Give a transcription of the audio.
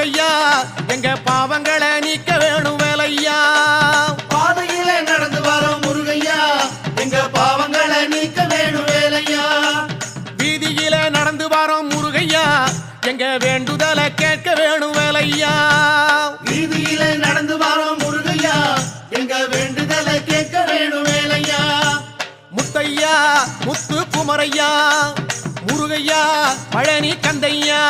முருகையா எங்க பாவங்களை நீக்க வேணும் வேலையா. பாதையில நடந்து வரோம் முருகையா எங்க பாவங்களை நீக்க வேணும் வேலையா. வீதியில நடந்து வரோம் முருகையா எங்க வேண்டுதலை கேட்க வேணும் வேலையா. வீதியில நடந்து வரோம் முருகையா எங்க வேண்டுதலை கேட்க வேணும் வேலையா. முத்தையா முத்து குமரையா முருகையா பழனி கந்தையா